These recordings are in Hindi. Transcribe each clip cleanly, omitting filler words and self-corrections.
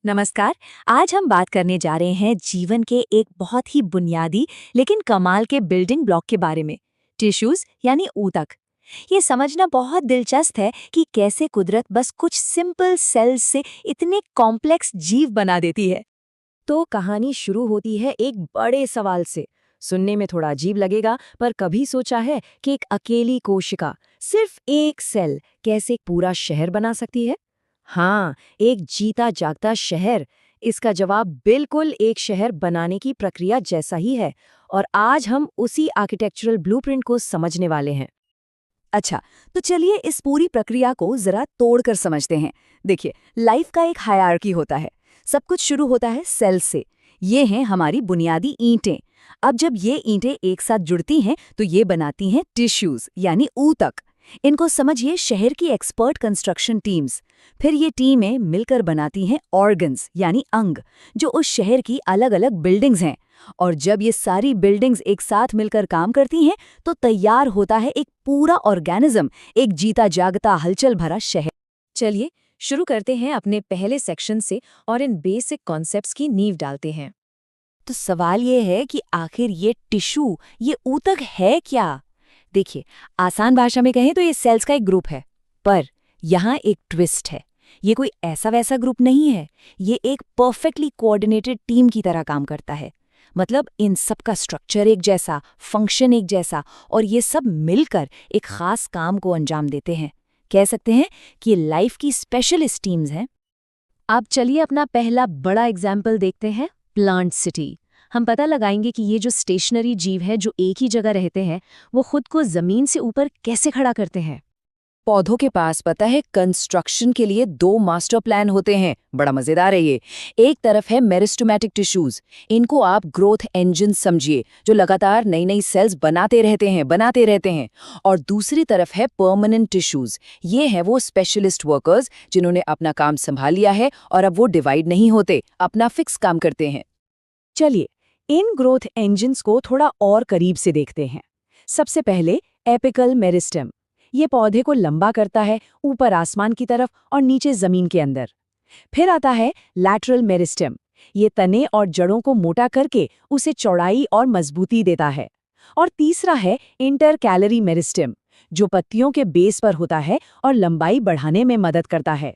नमस्कार। आज हम बात करने जा रहे हैं जीवन के एक बहुत ही बुनियादी लेकिन कमाल के बिल्डिंग ब्लॉक के बारे में, टिश्यूज यानी ऊतक। ये समझना बहुत दिलचस्प है कि कैसे कुदरत बस कुछ सिंपल सेल्स से इतने कॉम्प्लेक्स जीव बना देती है। तो कहानी शुरू होती है एक बड़े सवाल से। सुनने में थोड़ा अजीब लगेगा, पर कभी सोचा है कि एक अकेली कोशिका, सिर्फ एक सेल, कैसे एक पूरा शहर बना सकती है? हाँ, एक जीता जागता शहर। इसका जवाब बिल्कुल एक शहर बनाने की प्रक्रिया जैसा ही है, और आज हम उसी आर्किटेक्चरल ब्लूप्रिंट को समझने वाले हैं। अच्छा, तो चलिए इस पूरी प्रक्रिया को जरा तोड़कर समझते हैं। देखिए, लाइफ का एक हायरार्की होता है। सब कुछ शुरू होता है सेल से। ये हैं हमारी बुनियादी ईंटें। अब जब ये ईंटें एक साथ जुड़ती हैं तो ये बनाती हैं टिश्यूज यानी ऊतक। इनको समझिए शहर की एक्सपर्ट कंस्ट्रक्शन टीम्स। फिर ये टीमें मिलकर बनाती हैं ऑर्गन्स यानी अंग, जो उस शहर की अलग अलग बिल्डिंग्स हैं। और जब ये सारी बिल्डिंग्स एक साथ मिलकर काम करती हैं तो तैयार होता है एक पूरा ऑर्गेनिज्म, एक जीता जागता हलचल भरा शहर। चलिए शुरू करते हैं अपने पहले सेक्शन से और इन बेसिक कॉन्सेप्ट्स की नींव डालते हैं। तो सवाल ये है कि आखिर ये टिश्यू, ये ऊतक है क्या? देखिए, आसान भाषा में कहें तो ये सेल्स का एक ग्रुप है। पर यहाँ एक ट्विस्ट है। ये कोई ऐसा वैसा ग्रुप नहीं है। ये एक परफेक्टली कोऑर्डिनेटेड टीम की तरह काम करता है। मतलब इन सब का स्ट्रक्चर एक जैसा, फंक्शन एक जैसा, और ये सब मिलकर एक खास काम को अंजाम देते हैं। कह सकते हैं कि ये लाइफ की स्पेशलिस्ट टीम्स हैं। अब चलिए अपना पहला बड़ा एग्जाम्पल देखते हैं, प्लांट सिटी। हम पता लगाएंगे कि ये जो स्टेशनरी जीव है जो एक ही जगह रहते हैं, वो खुद को जमीन से ऊपर कैसे खड़ा करते हैं। पौधों के पास पता है कंस्ट्रक्शन के लिए दो मास्टर प्लान होते हैं। बड़ा मजेदार है ये। एक तरफ है मेरिस्टेमेटिक टिश्यूज। इनको आप ग्रोथ इंजन समझिए, जो लगातार नई नई सेल्स बनाते रहते हैं। और दूसरी तरफ है परमानेंट टिश्यूज। ये हैं वो स्पेशलिस्ट वर्कर्स जिन्होंने अपना काम संभाल लिया है और अब वो डिवाइड नहीं होते, अपना फिक्स काम करते हैं। चलिए इन ग्रोथ इंजन्स को थोड़ा और करीब से देखते हैं। सबसे पहले एपिकल मेरिस्टेम। ये पौधे को लंबा करता है, ऊपर आसमान की तरफ और नीचे जमीन के अंदर। फिर आता है लैटरल मेरिस्टेम। ये तने और जड़ों को मोटा करके उसे चौड़ाई और मजबूती देता है। और तीसरा है इंटरकैलरी मेरिस्टेम, जो पत्तियों के बेस पर होता है और लंबाई बढ़ाने में मदद करता है।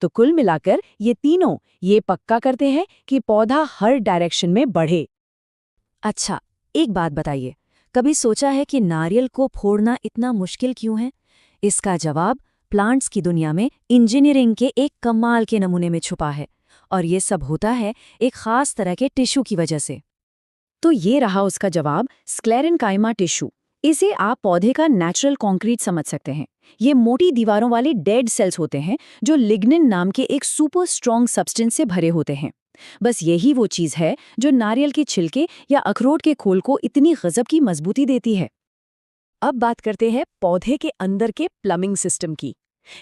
तो कुल मिलाकर ये तीनों ये पक्का करते हैं कि पौधा हर डायरेक्शन में बढ़े। अच्छा, एक बात बताइए, कभी सोचा है कि नारियल को फोड़ना इतना मुश्किल क्यों है? इसका जवाब प्लांट्स की दुनिया में इंजीनियरिंग के एक कमाल के नमूने में छुपा है। और ये सब होता है एक खास तरह के टिश्यू की वजह से। तो ये रहा उसका जवाब, स्क्लेरेन्काइमा टिश्यू। इसे आप पौधे का नेचुरल कंक्रीट समझ सकते हैं। ये मोटी दीवारों वाले डेड सेल्स होते हैं जो लिग्निन नाम के एक सुपर स्ट्रॉन्ग सब्सटेंस से भरे होते हैं। बस यही वो चीज़ है जो नारियल के छिलके या अखरोट के खोल को इतनी गजब की मजबूती देती है। अब बात करते हैं पौधे के अंदर के प्लम्बिंग सिस्टम की।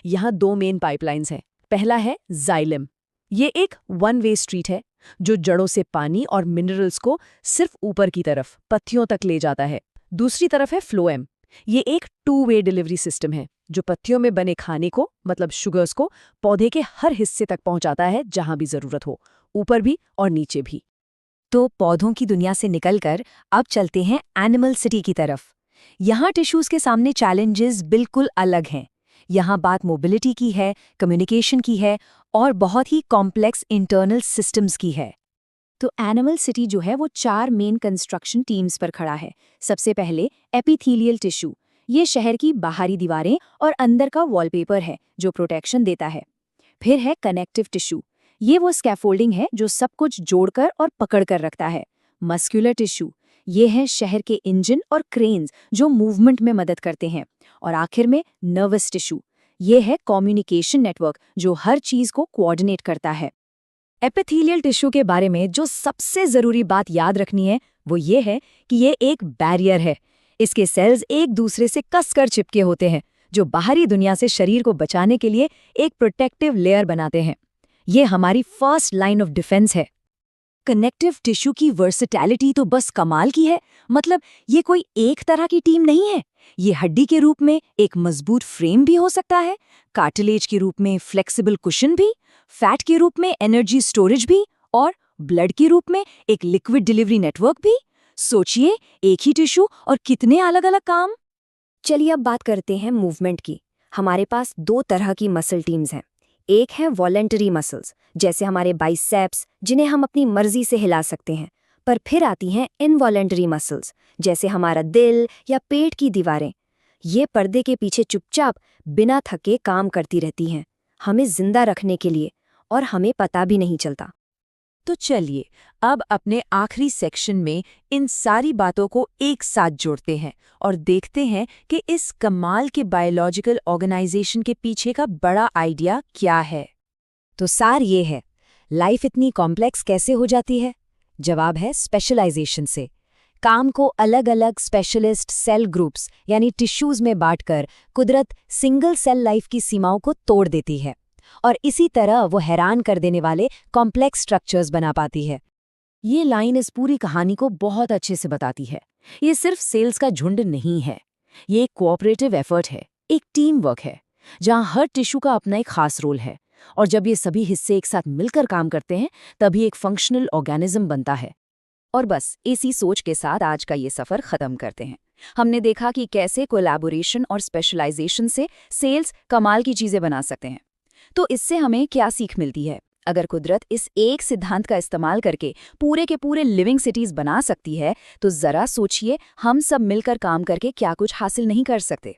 यहाँ दो मेन पाइपलाइंस हैं। पहला है जाइलम। ये एक वन वे स्ट्रीट है जो जड़ों से पानी और मिनरल्स को सिर्फ ऊपर की तरफ पत्तियों तक ले जाता है। दूसरी तरफ है फ्लोएम। ये एक टू वे डिलीवरी सिस्टम है जो पत्तियों में बने खाने को, मतलब शुगर्स को, पौधे के हर हिस्से तक पहुंचाता है जहां भी जरूरत हो, ऊपर भी और नीचे भी। तो पौधों की दुनिया से निकलकर अब चलते हैं एनिमल सिटी की तरफ। यहाँ टिश्यूज के सामने चैलेंजेस बिल्कुल अलग हैं। यहाँ बात मोबिलिटी की है, कम्युनिकेशन की है और बहुत ही कॉम्प्लेक्स इंटरनल सिस्टम्स की है। तो एनिमल सिटी जो है वो 4 मेन कंस्ट्रक्शन टीम्स पर खड़ा है। सबसे पहले एपिथेलियल टिश्यू। ये शहर की बाहरी दीवारें और अंदर का वॉलपेपर है जो प्रोटेक्शन देता है। फिर है कनेक्टिव टिश्यू। ये वो स्कैफोल्डिंग है जो सब कुछ जोड़कर और पकड़कर रखता है। Muscular tissue. ये है शहर के इंजन और क्रेन्स जो मूवमेंट में मदद करते हैं। और आखिर में नर्वस टिश्यू। ये है कम्युनिकेशन नेटवर्क जो हर चीज को कोऑर्डिनेट करता है। एपिथेलियल टिश्यू के बारे में जो सबसे जरूरी बात याद रखनी है वो ये है कि ये एक बैरियर है। इसके सेल्स एक दूसरे से कसकर चिपके होते हैं जो बाहरी दुनिया से शरीर को बचाने के लिए एक प्रोटेक्टिव लेयर बनाते हैं। ये हमारी फर्स्ट लाइन ऑफ डिफेंस है। कनेक्टिव टिश्यू की वर्सेटैलिटी तो बस कमाल की है। मतलब ये कोई एक तरह की टीम नहीं है। ये हड्डी के रूप में एक मजबूत फ्रेम भी हो सकता है, कार्टिलेज के रूप में फ्लेक्सिबल कुशन भी, फैट के रूप में एनर्जी स्टोरेज भी, और ब्लड के रूप में एक लिक्विड डिलीवरी नेटवर्क भी। सोचिए, एक ही टिश्यू और कितने अलग अलग काम। चलिए अब बात करते हैं मूवमेंट की। हमारे पास दो तरह की मसल टीम्स हैं। एक है वॉलेंटरी मसल्स, जैसे हमारे बाइसेप्स, जिन्हें हम अपनी मर्जी से हिला सकते हैं। पर फिर आती हैं इनवॉलेंटरी मसल्स, जैसे हमारा दिल या पेट की दीवारें। ये पर्दे के पीछे चुपचाप बिना थके काम करती रहती हैं, हमें जिंदा रखने के लिए, और हमें पता भी नहीं चलता। तो चलिए अब अपने आखिरी सेक्शन में इन सारी बातों को एक साथ जोड़ते हैं और देखते हैं कि इस कमाल के बायोलॉजिकल ऑर्गेनाइजेशन के पीछे का बड़ा आइडिया क्या है। तो सार ये है, लाइफ इतनी कॉम्प्लेक्स कैसे हो जाती है? जवाब है स्पेशलाइजेशन से। काम को अलग अलग स्पेशलिस्ट सेल ग्रुप्स यानी टिश्यूज में बांटकर कुदरत सिंगल सेल लाइफ की सीमाओं को तोड़ देती है, और इसी तरह वो हैरान कर देने वाले कॉम्प्लेक्स स्ट्रक्चर्स बना पाती है। ये लाइन इस पूरी कहानी को बहुत अच्छे से बताती है। ये सिर्फ सेल्स का झुंड नहीं है, ये एक कोऑपरेटिव एफर्ट है, एक टीम वर्क है, जहां हर टिश्यू का अपना एक खास रोल है, और जब ये सभी हिस्से एक साथ मिलकर काम करते हैं तभी एक फंक्शनल ऑर्गेनिज्म बनता है। और बस इसी सोच के साथ आज का ये सफ़र ख़त्म करते हैं। हमने देखा कि कैसे कोलैबोरेशन और स्पेशलाइजेशन से सेल्स कमाल की चीज़ें बना सकते हैं। तो इससे हमें क्या सीख मिलती है? अगर कुदरत इस एक सिद्धांत का इस्तेमाल करके पूरे के पूरे लिविंग सिटीज़ बना सकती है, तो ज़रा सोचिए हम सब मिलकर काम करके क्या कुछ हासिल नहीं कर सकते।